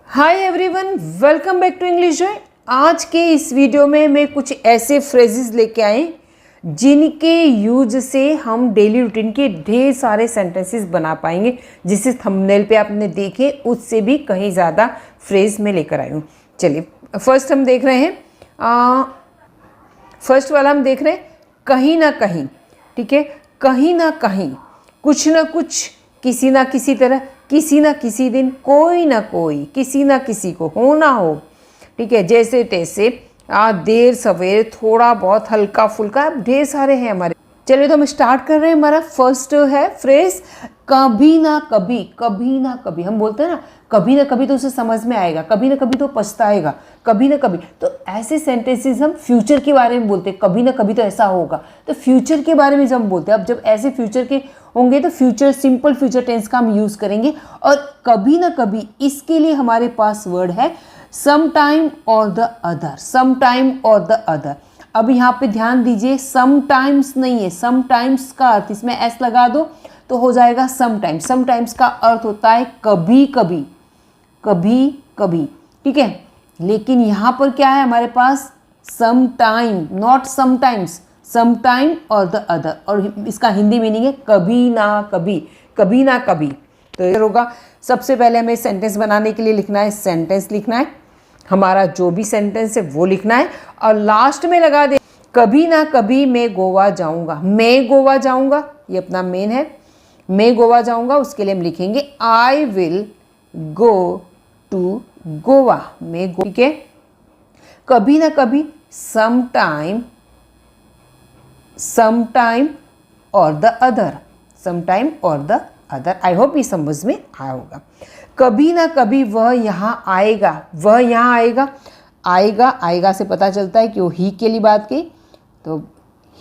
Hi everyone, welcome back to English Joy. आज के इस वीडियो में मैं कुछ ऐसे फ्रेजेस लेके आए जिनके यूज से हम डेली रूटीन के ढेर सारे सेंटेंसेस बना पाएंगे, जिसे थंबनेल पे आपने देखे उससे भी कहीं ज़्यादा फ्रेज में लेकर आई हूँ। चलिए फर्स्ट हम देख रहे हैं, फर्स्ट वाला हम देख रहे हैं कहीं ना कहीं। ठीक है, कहीं ना कहीं, कुछ ना कुछ, किसी ना किसी तरह, किसी ना किसी दिन, कोई ना कोई, किसी ना किसी को होना हो। ठीक है, जैसे तैसे, देर सवेर, थोड़ा बहुत, हल्का फुल्का, ढेर सारे हैं हमारे। चलिए तो हम स्टार्ट कर रहे हैं। हमारा फर्स्ट है फ्रेज कभी ना कभी। कभी ना कभी हम बोलते हैं ना, कभी ना कभी तो उसे समझ में आएगा, कभी ना कभी तो पछताएगा, कभी ना कभी। तो ऐसे सेंटेंसेस हम फ्यूचर के बारे में बोलते हैं, कभी ना कभी तो ऐसा होगा। तो फ्यूचर के बारे में जब हम बोलते हैं, अब जब ऐसे फ्यूचर के होंगे तो फ्यूचर, सिंपल फ्यूचर टेंस का हम यूज करेंगे। और कभी ना कभी इसके लिए हमारे पास वर्ड है सम टाइम और द अदर। सम टाइम और द अदर। अब यहाँ पे ध्यान दीजिए, समटाइम्स नहीं है, समटाइम्स का अर्थ, इसमें एस लगा दो तो हो जाएगा समटाइम्स। समटाइम्स का अर्थ होता है कभी कभी, कभी कभी। ठीक है, लेकिन यहाँ पर क्या है हमारे पास, समटाइम, नॉट समटाइम्स, समटाइम और द अदर। और इसका हिंदी मीनिंग है कभी ना कभी, कभी ना कभी। तो ये होगा, सबसे पहले हमें सेंटेंस बनाने के लिए लिखना है, सेंटेंस लिखना है, हमारा जो भी सेंटेंस है वो लिखना है, और लास्ट में लगा दे कभी ना कभी मैं गोवा जाऊंगा। मैं गोवा जाऊंगा, ये अपना मेन है, मैं गोवा जाऊंगा। उसके लिए हम लिखेंगे I will go to Goa. मैं गो, ठीक है। कभी ना कभी, सम टाइम, सम टाइम और द अदर, सम टाइम और द अदर। आई होप ये समझ में आया होगा। कभी ना कभी वह यहाँ आएगा, वह यहाँ आएगा। आएगा, आएगा से पता चलता है कि वो ही के लिए बात की, तो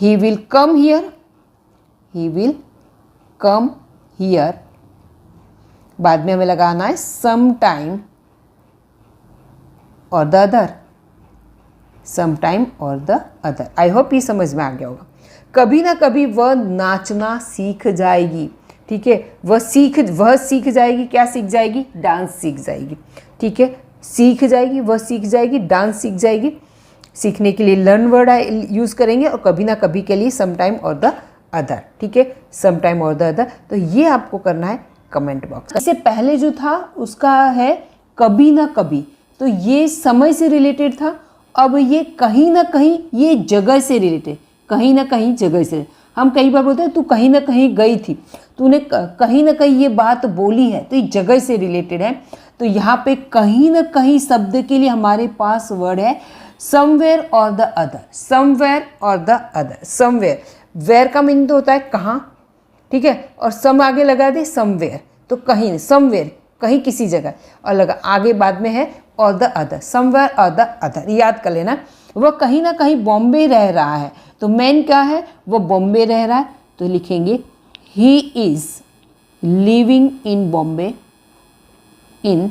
he will come here, he will come here. बाद में हमें लगाना है सम टाइम और द अदर, सम टाइम और द अदर। आई होप ये समझ में आ गया होगा। कभी ना कभी वह नाचना सीख जाएगी। ठीक है, वह सीख जाएगी। क्या सीख जाएगी? डांस सीख जाएगी। ठीक है, सीख जाएगी, वह सीख जाएगी, डांस सीख जाएगी। सीखने के लिए लर्न वर्ड यूज़ करेंगे, और कभी ना कभी के लिए सम टाइम और द अदर। ठीक है, सम टाइम और द अदर। तो ये आपको करना है कमेंट बॉक्स। इससे पहले जो था उसका है कभी ना कभी, तो ये समय से रिलेटेड था। अब ये कहीं ना कहीं, ये जगह से रिलेटेड, कहीं ना कहीं जगह से। हम कई बार बोलते हैं तू कहीं ना कहीं गई थी, तूने कहीं ना कहीं ये बात बोली है, तो ये जगह से रिलेटेड है। तो यहाँ पे कहीं ना कहीं शब्द के लिए हमारे पास वर्ड है समवेयर और द अदर। समवेयर और द अदर। समवेयर, वेयर का मीनिंग तो होता है कहाँ, ठीक है, और सम आगे लगा दे, समवेयर, तो कहीं, समवेयर, कहीं किसी जगह, और लगा आगे बाद में है और द अदर, समवेयर और द अदर। याद कर लेना। वह कहीं ना कहीं बॉम्बे रह रहा है, तो मेन क्या है, वो बॉम्बे रह रहा है, तो लिखेंगे he is living in Bombay, in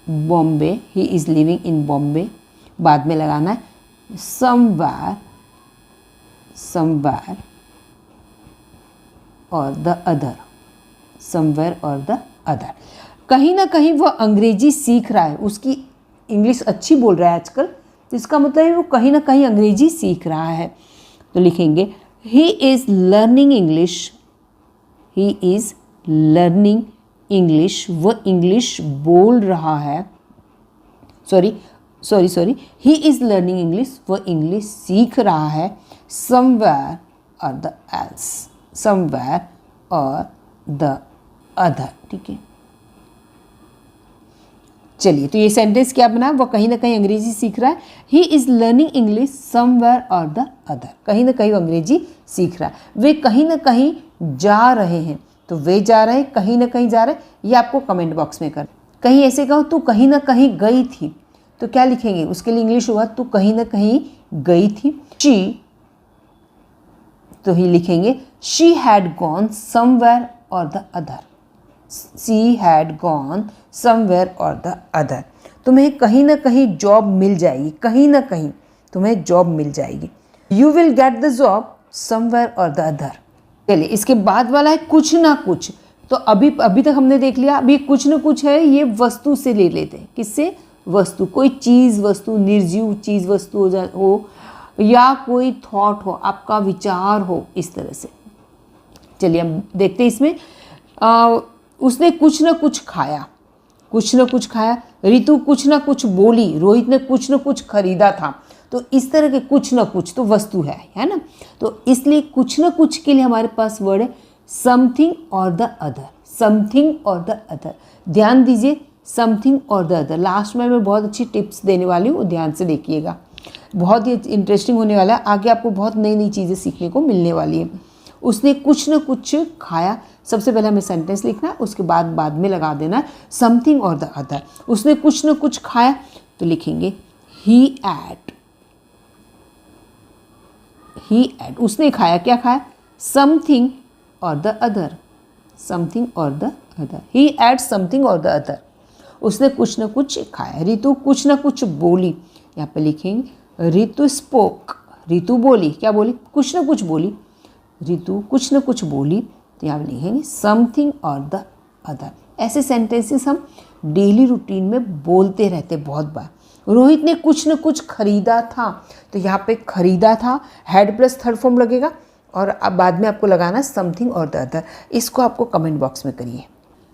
Bombay, he is living in Bombay. बाद में लगाना है समवेयर, समवेयर और द अदर, समवेयर और द अदर। कहीं ना कहीं वह अंग्रेजी सीख रहा है, उसकी इंग्लिश अच्छी बोल रहा है आजकल, तो इसका मतलब है वो कहीं ना कहीं अंग्रेजी सीख रहा है। तो लिखेंगे he is learning English, he is learning English, वो इंग्लिश बोल रहा है। Sorry, he is learning English, वो इंग्लिश सीख रहा है। समवेयर और द एल्स, समवेयर और द अदर। ठीक है, चलिए तो ये सेंटेंस क्या बना, वो कहीं ना कहीं अंग्रेजी सीख रहा है। He is learning English somewhere और द अदर, कहीं ना कहीं वो अंग्रेजी सीख रहा है। वे कहीं ना कहीं जा रहे हैं, तो वे जा रहे हैं, कहीं ना कहीं जा रहे हैं, ये आपको कमेंट बॉक्स में कर। कहीं ऐसे कहो तू कहीं ना कहीं गई थी, तो क्या लिखेंगे उसके लिए इंग्लिश हुआ तू कहीं ना कहीं गई थी। शी, तो ही लिखेंगे शी हैड गॉन समवेयर और the other, she had gone somewhere or the other। तुम्हें कहीं ना कहीं जॉब मिल जाएगी, कहीं ना कहीं तुम्हें जॉब मिल जाएगी। You will get the job somewhere or the other। चलिए इसके बाद वाला है कुछ ना कुछ। तो अभी तक हमने देख लिया, अभी कुछ न कुछ है, ये वस्तु से ले लेते हैं। किससे? वस्तु, कोई चीज़ वस्तु, निर्जीव चीज़ वस्तु हो या कोई थॉट हो, आपका विचार हो, इस तरह से। चलिए हम देखते हैं इसमें। उसने कुछ न कुछ खाया, कुछ न कुछ खाया। ऋतु कुछ न कुछ बोली, रोहित ने कुछ न कुछ खरीदा था। तो इस तरह के कुछ न कुछ तो वस्तु है ना। तो इसलिए कुछ न कुछ के लिए हमारे पास वर्ड है something or the other, something or the other. ध्यान दीजिए, something or the other. Last में मैं बहुत अच्छी टिप्स देने वाली हूँ, ध्यान से देखिएगा, बहुत ही इंटरेस्टिंग होने वाला है। आगे आपको बहुत नई नई चीज़ें सीखने को मिलने वाली है। उसने कुछ न कुछ खाया, सबसे पहले हमें सेंटेंस लिखना है, उसके बाद में लगा देना है समथिंग और द अदर। उसने कुछ न कुछ खाया तो लिखेंगे ही एट, ही एट। उसने खाया, क्या खाया? Something or the other, something or the other. He ate something or the other. उसने कुछ न कुछ खाया। ऋतु कुछ न कुछ बोली, यहाँ पे लिखेंगे ऋतु स्पोक, ऋतु बोली, क्या बोली? कुछ न कुछ बोली। ऋतु कुछ न कुछ बोली, तो यहाँ पे लिखेंगे समथिंग और द अदर। ऐसे सेंटेंसेस हम डेली रूटीन में बोलते रहते बहुत बार। रोहित ने कुछ न कुछ खरीदा था, तो यहाँ पे खरीदा था, हैड प्लस थर्ड फॉर्म लगेगा और अब बाद में आपको लगाना समथिंग और द अदर। इसको आपको कमेंट बॉक्स में करिए।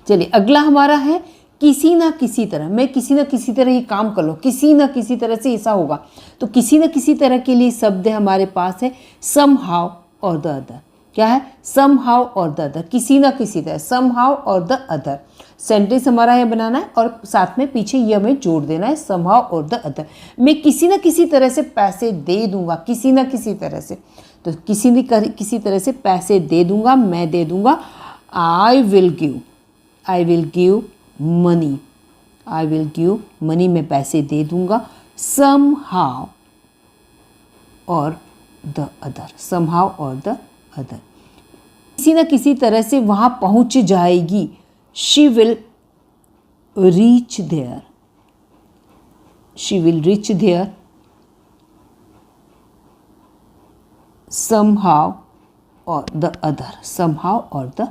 चलिए अगला हमारा है किसी ना किसी तरह। मैं किसी ना किसी तरह ये काम कर लो, किसी ना किसी तरह से ऐसा होगा। तो किसी ना किसी तरह के लिए शब्द हमारे पास है समहाउ और द अदर। क्या है? समहाउ और द अदर, किसी ना किसी तरह, somehow or the other. Sentence हमारा ये बनाना है और साथ में पीछे ये हमें जोड़ देना है समहाउ और द अदर। मैं किसी ना किसी तरह से पैसे दे दूंगा, किसी ना किसी तरह से। तो किसी न किसी तरह से पैसे दे दूंगा, मैं दे दूंगा। I will give, I will give money, I will give money, मैं पैसे दे दूंगा। Somehow or the other, somehow or the other. किसी न किसी तरह से वहां पहुंच जाएगी। She will reach there, she will reach there somehow or the other, somehow or the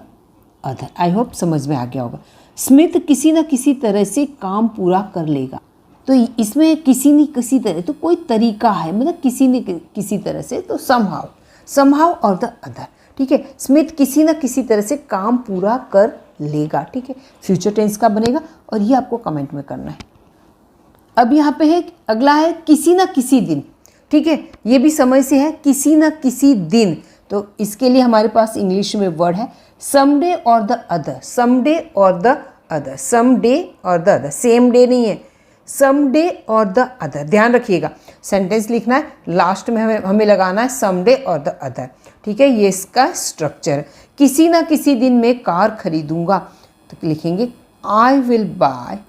other. I hope समझ में आ गया होगा। स्मिथ किसी न किसी तरह से काम पूरा कर लेगा। तो इसमें किसी न किसी तरह, तो कोई तरीका है, मतलब किसी न किसी तरह से, तो somehow, somehow or the other. ठीक है, स्मिथ किसी न किसी तरह से काम पूरा कर लेगा। ठीक है, फ्यूचर टेंस का बनेगा और ये आपको कमेंट में करना है। अब यहाँ पे है अगला है किसी न किसी दिन। ठीक है, ये भी समय से है, किसी न किसी दिन। तो इसके लिए हमारे पास इंग्लिश में वर्ड है समडे और द अदर, समडे और द अदर, समडे और द अदर, सेम डे नहीं है, समडे और द अदर। ध्यान रखिएगा, सेंटेंस लिखना है, लास्ट में हमें लगाना है समडे और द अदर। ठीक है, ये इसका स्ट्रक्चर। किसी ना किसी दिन मैं कार खरीदूंगा, तो लिखेंगे I will buy,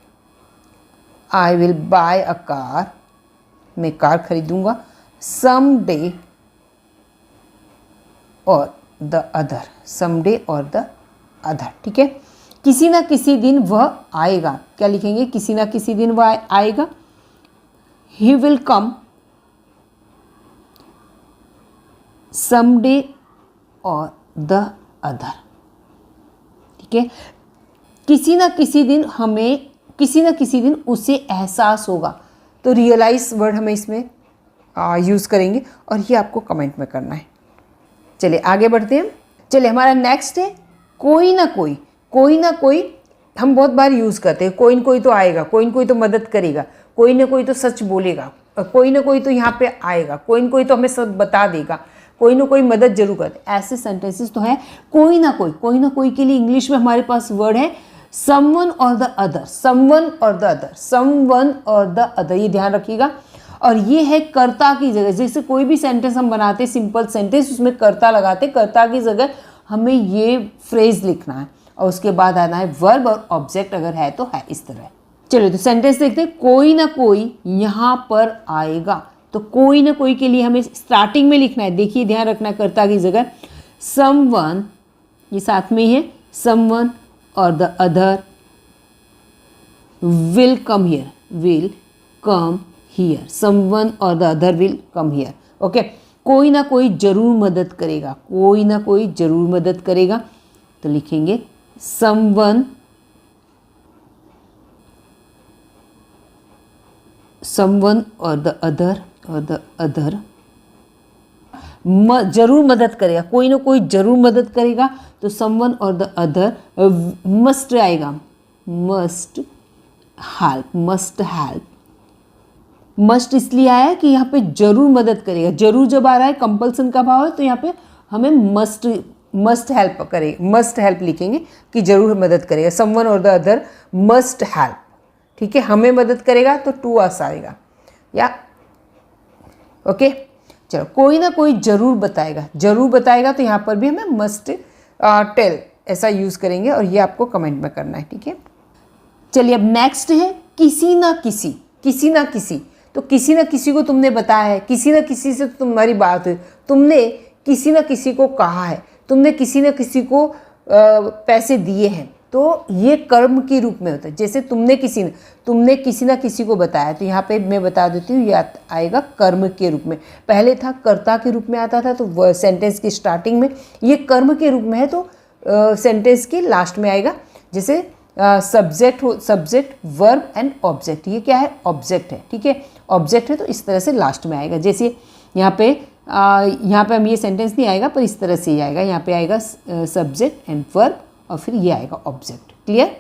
I will buy a car, मैं कार खरीदूंगा। समडे और द अदर, समडे और द अदर। ठीक है, किसी ना किसी दिन वह आएगा, क्या लिखेंगे? किसी ना किसी दिन वह आएगा। ही विल कम समडे और द अदर। ठीक है, किसी ना किसी दिन हमें, किसी ना किसी दिन उसे एहसास होगा। तो रियलाइज वर्ड हमें इसमें यूज़ करेंगे और ये आपको कमेंट में करना है। चलिए आगे बढ़ते हैं। चलिए हमारा नेक्स्ट है कोई ना कोई, कोई ना कोई हम बहुत बार यूज़ करते हैं। कोई न कोई तो आएगा, कोई न कोई तो मदद करेगा, कोई ना कोई तो सच बोलेगा, कोई ना कोई तो यहाँ पे आएगा, कोई न कोई तो हमें सब बता देगा, कोई ना कोई मदद जरूर करते। ऐसे सेंटेंसेस तो हैं कोई ना कोई। कोई ना कोई के लिए इंग्लिश में हमारे पास वर्ड है someone or the other, someone or the other, someone or the other. ये ध्यान रखिएगा। और ये है कर्ता की जगह, जैसे कोई भी सेंटेंस हम बनाते सिंपल सेंटेंस, उसमें कर्ता लगाते, कर्ता की जगह हमें ये फ्रेज लिखना है और उसके बाद आना है वर्ब और ऑब्जेक्ट अगर है तो है, इस तरह। चलिए तो सेंटेंस देखते हैं। कोई ना कोई यहाँ पर आएगा। तो कोई ना कोई के लिए हमें स्टार्टिंग में लिखना है, देखिए ध्यान रखना, कर्ता की जगह समवन, ये साथ में ही है, someone or the other will come here, will come here, someone or the other will come here. Okay, कोई ना कोई जरूर मदद करेगा, कोई ना कोई जरूर मदद करेगा। तो लिखेंगे समवन और द अदर जरूर मदद करेगा, कोई ना कोई जरूर मदद करेगा, तो someone or the other must आएगा, मस्ट हेल्प। मस्ट इसलिए आया कि यहाँ पे जरूर मदद करेगा, जरूर जब आ रहा है कंपल्सन का भाव है तो यहाँ पे हमें मस्ट हेल्प करेगा, मस्ट हेल्प लिखेंगे कि जरूर मदद करेगा। Someone or the other must help, ठीक है, हमें मदद करेगा तो टू अस आएगा, या ओके। चलो, कोई ना कोई जरूर बताएगा तो यहाँ पर भी हमें मस्ट टेल ऐसा यूज़ करेंगे, और ये आपको कमेंट में करना है, ठीक है। चलिए, अब नेक्स्ट है किसी ना किसी। तो किसी ना किसी को तुमने बताया है, किसी ना किसी से तो तुम्हारी बात हुई, तुमने किसी ना किसी को कहा है, तुमने किसी ना किसी को पैसे दिए हैं, तो ये कर्म के रूप में होता है। जैसे तुमने किसी ना किसी को बताया, तो यहाँ पे मैं बता देती हूँ, ये आएगा कर्म के रूप में। पहले था कर्ता के रूप में आता था, तो सेंटेंस की स्टार्टिंग में, ये कर्म के रूप में है तो सेंटेंस के लास्ट में आएगा। जैसे सब्जेक्ट वर्ब एंड ऑब्जेक्ट, ये क्या है, ऑब्जेक्ट है, ठीक है, ऑब्जेक्ट है तो इस तरह से लास्ट में आएगा। जैसे यहाँ पे हम ये सेंटेंस नहीं आएगा, पर इस तरह से ही आएगा, यहाँ पे आएगा सब्जेक्ट एंड वर्ब और फिर ये आएगा ऑब्जेक्ट। क्लियर?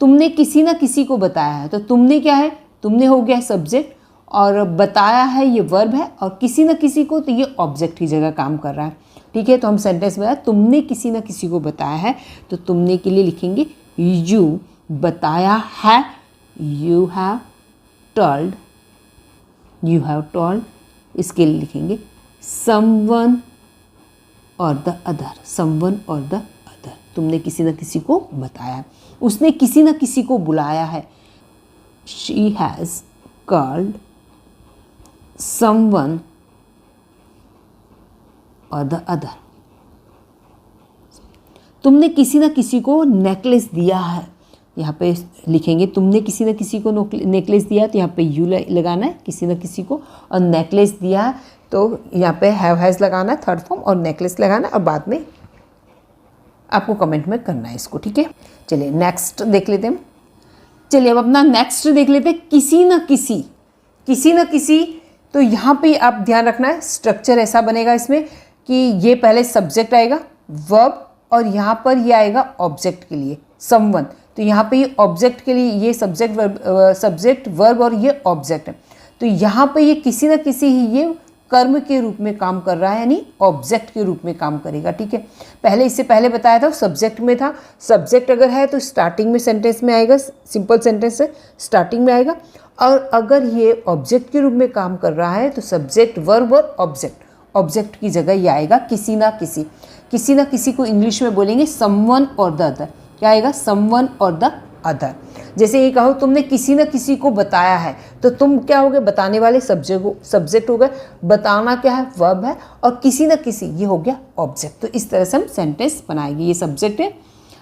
तुमने किसी ना किसी को बताया है, तो तुमने क्या है, तुमने हो गया सब्जेक्ट, और बताया है ये वर्ब है, और किसी ना किसी को तो ये ऑब्जेक्ट की जगह काम कर रहा है, ठीक है। तो हम सेंटेंस में तुमने किसी ना किसी को बताया है, तो तुमने के लिए लिखेंगे यू, बताया है, यू हैव टोल्ड, इसके लिए लिखेंगे समवन और द अदर, तुमने किसी न किसी को बताया, उसने किसी न किसी को बुलाया है, she has called someone or the other. तुमने किसी न किसी को नेकलेस दिया है, यहाँ पे लिखेंगे तुमने किसी न किसी को नेकलेस दिया, तो यहाँ पे यू लगाना है, किसी न किसी को, और नेकलेस दिया है तो यहाँ पे हैज़ लगाना है थर्ड फॉर्म, और नेकलेस लगाना है, और बाद में आपको कमेंट में करना है इसको, ठीक है। चलिए नेक्स्ट देख लेते हैं। चलिए अब अपना नेक्स्ट देख लेते हैं, किसी न किसी। तो यहाँ पे आप ध्यान रखना है, स्ट्रक्चर ऐसा बनेगा इसमें कि ये पहले सब्जेक्ट आएगा, वर्ब, और यहाँ पर ये आएगा ऑब्जेक्ट के लिए समवन। तो यहाँ पे ये ऑब्जेक्ट के लिए ये सब्जेक्ट वर्ब और ये ऑब्जेक्ट है। तो यहाँ पे ये किसी न किसी ही ये कर्म के रूप में काम कर रहा है, यानी ऑब्जेक्ट के रूप में काम करेगा, ठीक है। पहले इससे पहले बताया था सब्जेक्ट में था, सब्जेक्ट अगर है तो स्टार्टिंग में सेंटेंस में आएगा, सिंपल सेंटेंस है स्टार्टिंग में आएगा, और अगर ये ऑब्जेक्ट के रूप में काम कर रहा है तो सब्जेक्ट वर्ब और ऑब्जेक्ट की जगह ये आएगा किसी ना किसी को इंग्लिश में बोलेंगे समवन और द अदर। क्या आएगा, समवन और द अदर। जैसे ये कहो तुमने किसी न किसी को बताया है, तो तुम क्या हो गए, बताने वाले सब्जेक्ट हो गए, बताना क्या है, वर्ब है, और किसी न किसी ये हो गया ऑब्जेक्ट। तो इस तरह से हम सेंटेंस बनाएंगे, ये सब्जेक्ट है,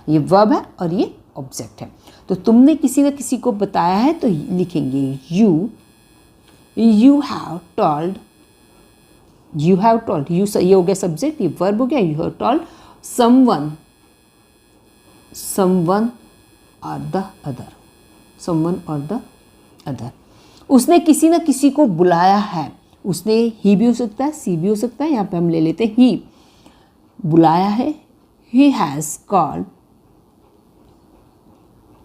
ये वर्ब है, और ये ऑब्जेक्ट है। तो तुमने किसी न किसी को बताया है तो लिखेंगे यू हैव टोल्ड, यू ये हो गया सब्जेक्ट, ये वर्ब हो गया, you have told someone or the other. उसने किसी न किसी को बुलाया है, उसने ही भी हो सकता है, सी भी हो सकता है, यहाँ पे हम ले लेते हैं ही, बुलाया है, he has called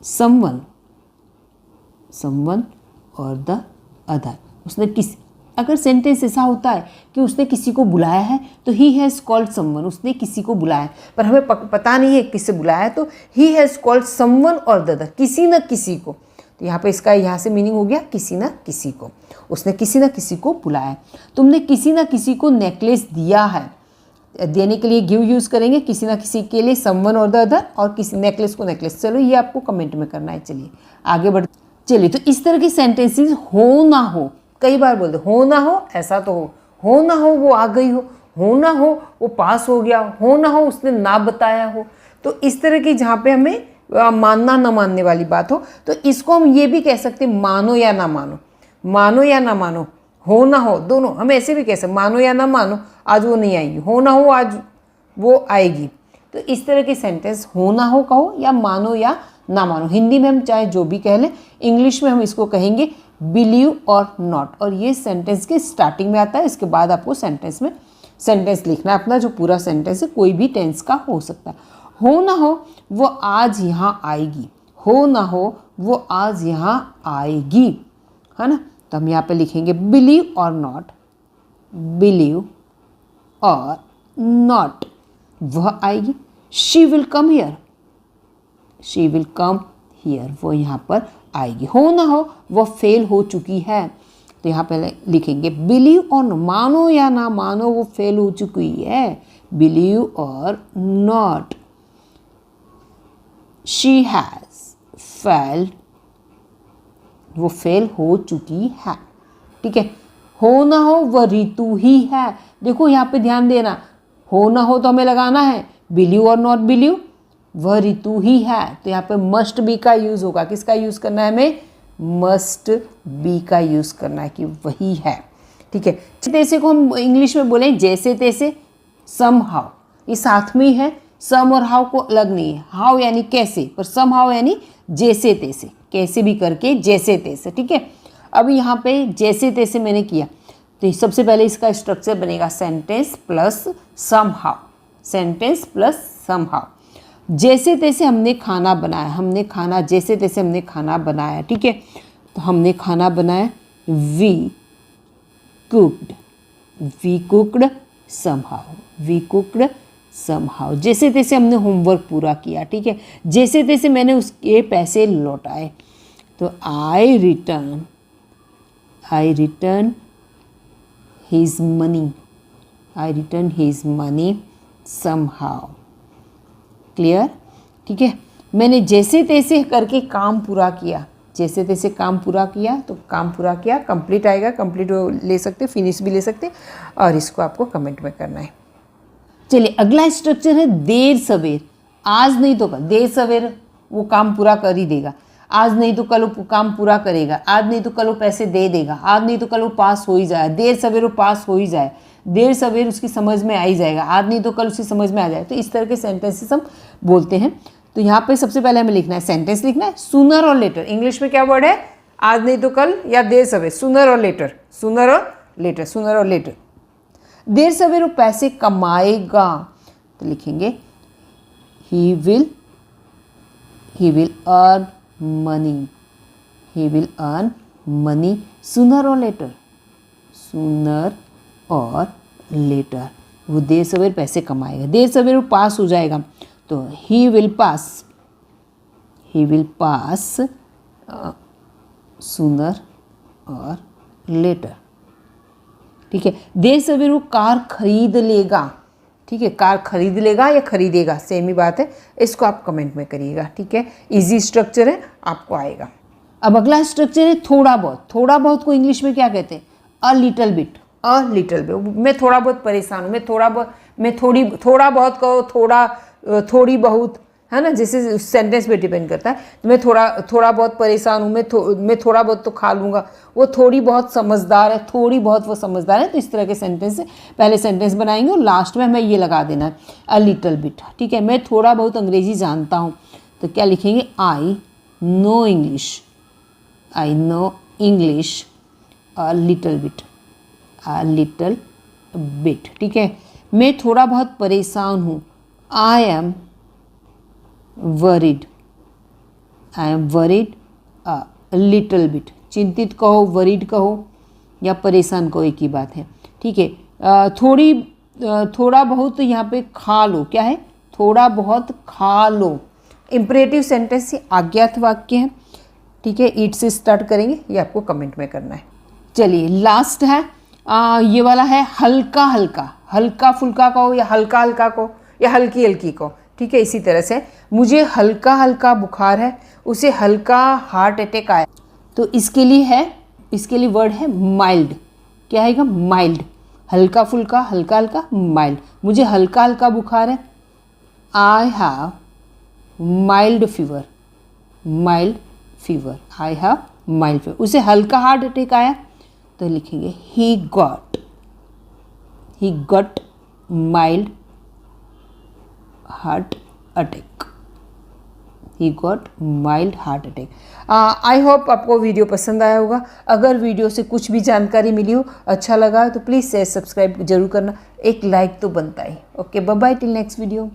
someone or the other. उसने किसी, अगर सेंटेंस ऐसा होता है कि उसने किसी को बुलाया है तो ही हैज़ कॉल्ड समवन, उसने किसी को बुलाया, पर हमें पता नहीं है किससे बुलाया है, तो he has called someone or the other, किसी न किसी को। तो यहाँ पे इसका यहाँ से मीनिंग हो गया किसी न किसी को, उसने किसी न किसी को बुलाया। तुमने किसी न किसी को नेकलेस दिया है, देने के लिए गिव यूज़ करेंगे, किसी न किसी के लिए समवन और द अदर, और किसी नेकलेस को नेकलेस। चलो ये आपको कमेंट में करना है। चलिए आगे बढ़, चलिए तो इस तरह की सेंटेंसेस हो ना हो, कई बार बोलते हो ना हो, ऐसा तो हो ना हो वो आ गई हो ना हो वो पास हो गया हो ना हो उसने ना बताया हो। तो इस तरह की जहाँ पे हमें मानना ना मानने वाली बात हो, तो इसको हम ये भी कह सकते हैं मानो या ना मानो, हो ना हो, दोनों हम ऐसे भी कह सकते, मानो या ना मानो, आज वो नहीं आएगी, हो ना हो आज वो आएगी, तो इस तरह के सेंटेंस हो ना हो कहो या मानो या ना मानो, हिंदी में हम चाहे जो भी कह लें, इंग्लिश में हम इसको कहेंगे बिलीव और नॉट। और ये सेंटेंस के स्टार्टिंग में आता है, इसके बाद आपको सेंटेंस में सेंटेंस लिखना है अपना, जो पूरा सेंटेंस है कोई भी टेंस का हो सकता है। हो ना हो वो आज यहाँ आएगी, हो ना हो वो आज यहाँ आएगी, है ना। तो हम यहाँ पे लिखेंगे बिलीव और नॉट, बिलीव और नॉट, वह आएगी। She will come here, she will come here, वो यहाँ पर आएगी। हो ना हो वो फेल हो चुकी है, तो यहाँ पे लिखेंगे बिलीव और मानो या ना मानो वो फेल हो चुकी है, बिलीव और नॉट। शी हैज़ फेल्ड, वो फेल हो चुकी है, ठीक है। हो ना हो वह ऋतु ही है, देखो यहाँ पे ध्यान देना, हो ना हो तो हमें लगाना है बिलीव और नॉट बिलीव, वह ऋतु ही है, तो यहाँ पे मस्ट बी का यूज़ होगा। किसका यूज़ करना है हमें? मस्ट बी का यूज़ करना है कि वही है, ठीक है। जैसे को हम इंग्लिश में बोलें जैसे तैसे, सम हाउ, ये साथ में ही है, सम और हाउ को अलग नहीं है। हाउ यानी कैसे, पर सम हाउ यानी जैसे तैसे, कैसे भी करके जैसे तैसे, ठीक है। अब यहाँ पे जैसे तैसे मैंने किया, तो सबसे पहले इसका स्ट्रक्चर बनेगा sentence plus somehow, sentence plus somehow. जैसे तैसे हमने खाना बनाया, हमने खाना, जैसे तैसे हमने खाना बनाया, ठीक है। तो हमने खाना बनाया, we cooked, we cooked somehow, we cooked somehow. जैसे तैसे हमने होमवर्क पूरा किया, ठीक है। जैसे तैसे मैंने उसके पैसे लौटाए, तो I return his money, I return his money somehow. Clear, ठीक है। मैंने जैसे तैसे करके काम पूरा किया, जैसे तैसे काम पूरा किया, तो काम पूरा किया, कंप्लीट आएगा, कंप्लीट ले सकते, फिनिश भी ले सकते, और इसको आपको कमेंट में करना है। चलिए अगला स्ट्रक्चर है देर सवेर। आज नहीं तो कल, देर सवेर वो काम पूरा कर ही देगा, आज नहीं तो कल वो काम पूरा करेगा, आज नहीं तो कल वो पैसे दे देगा, आज नहीं तो कल वो पास हो ही जाए, देर सवेर वो पास हो ही जाए, देर सवेर उसकी समझ में आ ही जाएगा, आज नहीं तो कल उसकी समझ में आ जाए। तो इस तरह के सेंटेंसेस हम बोलते हैं। तो यहाँ पे सबसे पहले हमें लिखना है, सेंटेंस लिखना है सूनर और लेटर। इंग्लिश में क्या वर्ड है? आज नहीं तो कल या देर सवेर, सूनर और लेटर, सूनर और लेटर, सूनर और लेटर। देर सवेर वो पैसे कमाएगा, तो लिखेंगे he will earn money, he will earn money sooner और लेटर, सूनर और लेटर। वो देर सवेर पैसे कमाएगा, देर सवेर वो पास हो जाएगा, तो ही विल पास सूनर और लेटर, ठीक है। देर सवेर वो कार खरीद लेगा, ठीक है। कार खरीद लेगा या खरीदेगा, सेम ही बात है, इसको आप कमेंट में करिएगा, ठीक है। इजी स्ट्रक्चर है, आपको आएगा। अब अगला स्ट्रक्चर है थोड़ा बहुत। थोड़ा बहुत को इंग्लिश में क्या कहते हैं? अ little bit, a little bit. मैं थोड़ा बहुत परेशान हूँ, मैं थोड़ा बहुत कहो, थोड़ी बहुत, है ना, जैसे सेंटेंस पे डिपेंड करता है। तो मैं थोड़ा बहुत परेशान हूँ, मैं थोड़ा बहुत तो खा लूँगा, वो थोड़ी बहुत समझदार है, थोड़ी बहुत वो समझदार है। तो इस तरह के सेंटेंस से पहले सेंटेंस बनाएंगे और लास्ट में हमें ये लगा देना है अ लिटल बिट, ठीक है। मैं थोड़ा बहुत अंग्रेजी जानता हूँ, तो क्या लिखेंगे? I know English, I know English a little bit, a little bit, ठीक है। मैं थोड़ा बहुत परेशान हूँ, I am worried, I am worried a little bit. चिंतित कहो, वरीड कहो या परेशान कहो, एक ही बात है, ठीक है। थोड़ा बहुत यहाँ पे खा लो, क्या है? थोड़ा बहुत खा लो। इम्परेटिव सेंटेंस से आज्ञात वाक्य है, ठीक है। ईट से स्टार्ट करेंगे, ये आपको कमेंट में करना है। चलिए लास्ट है, ये वाला है हल्का हल्का। हल्का फुल्का कहो या हल्का हल्का कहो या हल्की हल्की कहो, ठीक है। इसी तरह से मुझे हल्का हल्का बुखार है, उसे हल्का हार्ट अटैक आया, तो इसके लिए वर्ड है माइल्ड। क्या आएगा? माइल्ड। हल्का फुल्का, हल्का हल्का, माइल्ड। मुझे हल्का हल्का बुखार है, I have mild fever, mild fever, I have mild fever. उसे हल्का हार्ट अटैक आया, तो लिखेंगे he got mild heart attack, he got mild heart attack. I hope आपको वीडियो पसंद आया होगा। अगर वीडियो से कुछ भी जानकारी मिली हो, अच्छा लगा तो प्लीज़ शेयर सब्सक्राइब जरूर करना, एक लाइक तो बनता ही। Okay, bye bye, till next video.